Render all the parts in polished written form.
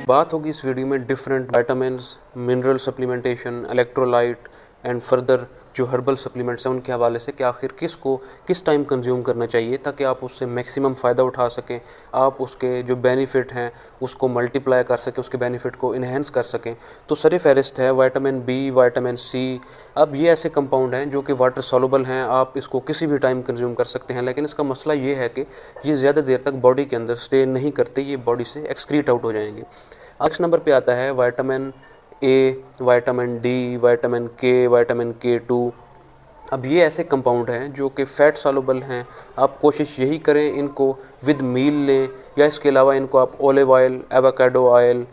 बात होगी इस वीडियो में different vitamins, mineral supplementation, electrolyte and further जो हर्बल सप्लीमेंट्स हैं उनके हवाले से कि आखिर किस टाइम कंज्यूम करना चाहिए ताकि आप उससे मैक्सिमम फ़ायदा उठा सकें, आप उसके जो बेनिफिट हैं उसको मल्टीप्लाई कर सकें, उसके बेनिफिट को इन्हेंस कर सकें। तो सर-ए-फ़हरिस्त है विटामिन बी, विटामिन सी। अब ये ऐसे कंपाउंड हैं जो कि वाटर सॉल्युबल हैं, आप इसको किसी भी टाइम कंज्यूम कर सकते हैं, लेकिन इसका मसला ये है कि ये ज़्यादा देर तक बॉडी के अंदर स्टे नहीं करते, ये बॉडी से एक्सक्रीट आउट हो जाएंगे। नेक्स्ट नंबर पे आता है vitamin A, vitamin D, vitamin के, विटामिन के2। अब ये ऐसे कंपाउंड हैं जो कि फ़ैट सॉल्युबल हैं। आप कोशिश यही करें इनको विद मील लें, या इसके अलावा इनको आप olive oil, avocado oil,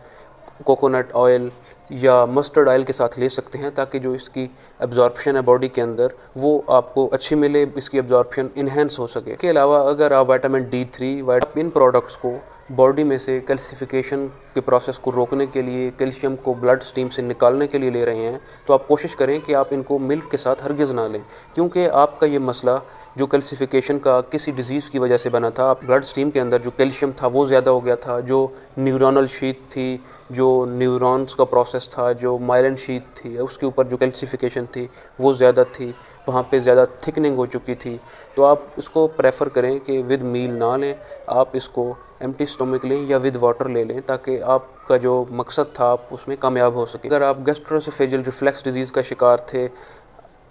coconut oil या मस्टर्ड ऑयल के साथ ले सकते हैं, ताकि जो इसकी एब्जॉर्प्शन है बॉडी के अंदर वो आपको अच्छी मिले, इसकी एब्जॉर्प्शन इन्हेंस हो सके। इसके अलावा अगर आप विटामिन D3 इन प्रोडक्ट्स को बॉडी में से कैल्सिफिकेशन के प्रोसेस को रोकने के लिए, कैल्शियम को ब्लड स्ट्रीम से निकालने के लिए ले रहे हैं, तो आप कोशिश करें कि आप इनको मिल्क के साथ हरगिज़ ना लें, क्योंकि आपका ये मसला जो कैल्सिफिकेशन का किसी डिज़ीज़ की वजह से बना था। आप ब्लड स्ट्रीम के अंदर जो कैल्शियम था वो ज़्यादा हो गया था, जो न्यूरोनल शीथ थी, जो न्यूरॉन्स का प्रोसेस था, जो माइलिन शीथ थी, उसके ऊपर जो कैल्सिफिकेशन थी वो ज़्यादा थी, वहाँ पे ज़्यादा थिकनिंग हो चुकी थी। तो आप इसको प्रेफर करें कि विद मील ना लें, आप इसको एम्प्टी स्टमक लें या विद वाटर ले लें, ताकि आपका जो मकसद था आप उसमें कामयाब हो सके। अगर आप गैस्ट्रोएसोफेजियल रिफ्लक्स डिजीज़ का शिकार थे,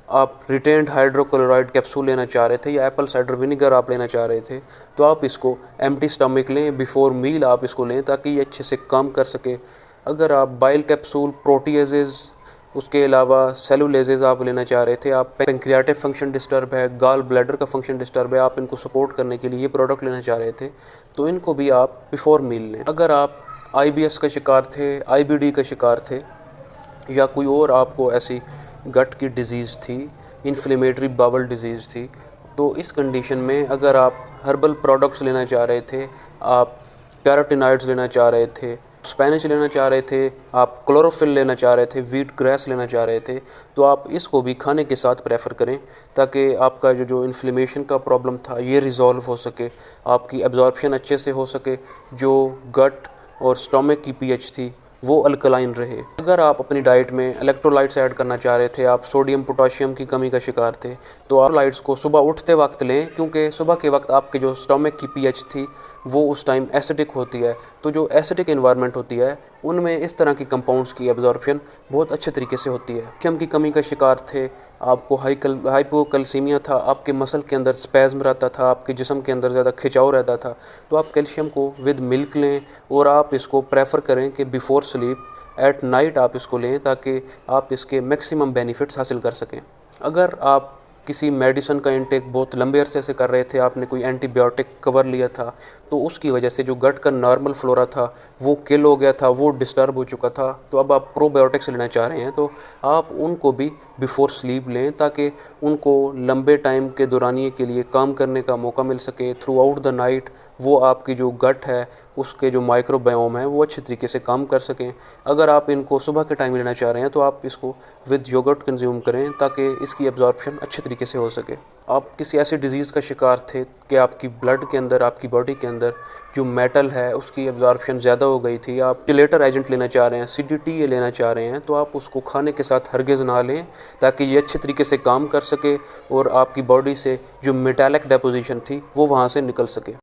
आप रिटेंड हाइड्रोक्लोराइड कैप्सूल लेना चाह रहे थे या एप्पल साइडर विनेगर आप लेना चाह रहे थे, तो आप इसको एम्प्टी स्टमक लें, बिफोर मील आप इसको लें ताकि ये अच्छे से काम कर सके। अगर आप बाइल कैप्सूल, प्रोटीएजेज़, उसके अलावा सेलुलेजेज़ आप लेना चाह रहे थे, आप पेंक्रियाटिक फंक्शन डिस्टर्ब है, गाल ब्लैडर का फंक्शन डिस्टर्ब है, आप इनको सपोर्ट करने के लिए ये प्रोडक्ट लेना चाह रहे थे, तो इनको भी आप बिफोर मील लें। अगर आप IBS का शिकार थे, IBD का शिकार थे, या कोई और आपको ऐसी गट की डिज़ीज़ थी, इन्फ्लेमेटरी बाउल डिज़ीज़ थी, तो इस कंडीशन में अगर आप हर्बल प्रोडक्ट्स लेना चाह रहे थे, आप कैरोटीनॉइड्स लेना चाह रहे थे, स्पेनिश लेना चाह रहे थे, आप क्लोरोफिल लेना चाह रहे थे, व्हीट ग्रास लेना चाह रहे थे, तो आप इसको भी खाने के साथ प्रेफर करें, ताकि आपका जो इन्फ्लेमेशन का प्रॉब्लम था ये रिज़ॉल्व हो सके, आपकी एब्जॉर्प्शन अच्छे से हो सके, जो गट और स्टमक की pH थी वो अल्कलाइन रहे। अगर आप अपनी डाइट में इलेक्ट्रोलाइट्स ऐड करना चाह रहे थे, आप सोडियम पोटाशियम की कमी का शिकार थे, तो आप लाइट्स को सुबह उठते वक्त लें, क्योंकि सुबह के वक्त आपके जो स्टमक की pH थी वो उस टाइम एसिडिक होती है। तो जो एसिडिक इन्वायरमेंट होती है उनमें इस तरह की कंपाउंड्स की एब्जॉर्प्शन बहुत अच्छे तरीके से होती है। कैल्शियम की कमी का शिकार थे, आपको हाइपोकैल्सीमिया था, आपके मसल के अंदर स्पैज़म रहता था, आपके जिस्म के अंदर ज़्यादा खिंचाव रहता था, तो आप कैल्शियम को विद मिल्क लें और आप इसको प्रेफर करें कि बिफोर स्लीप एट नाइट आप इसको लें, ताकि आप इसके मैक्सिमम बेनिफिट्स हासिल कर सकें। अगर आप किसी मेडिसिन का इंटेक बहुत लंबे अरसे से कर रहे थे, आपने कोई एंटीबायोटिक कवर लिया था, तो उसकी वजह से जो गट का नॉर्मल फ्लोरा था वो किल हो गया था, वो डिस्टर्ब हो चुका था, तो अब आप प्रोबायोटिक्स लेना चाह रहे हैं, तो आप उनको भी बिफोर स्लीप लें, ताकि उनको लंबे टाइम के दौरानिए के लिए काम करने का मौका मिल सके। थ्रू आउट द नाइट वो आपकी जो गट है उसके जो माइक्रोबायोम है वो अच्छे तरीके से काम कर सकें। अगर आप इनको सुबह के टाइम लेना चाह रहे हैं तो आप इसको विद योगर्ट कंज्यूम करें, ताकि इसकी एब्जॉर्प्शन अच्छे तरीके से हो सके। आप किसी ऐसी डिज़ीज़ का शिकार थे कि आपकी ब्लड के अंदर, आपकी बॉडी के अंदर जो मेटल है उसकी एब्जॉर्प्शन ज़्यादा हो गई थी, आप चिलेटर एजेंट लेना चाह रहे हैं, CDTA लेना चाह रहे हैं, तो आप उसको खाने के साथ हरगिज़ ना लें, ताकि ये अच्छे तरीके से काम कर सके और आपकी बॉडी से जो मेटालिक डेपोजिशन थी वो वहाँ से निकल सके।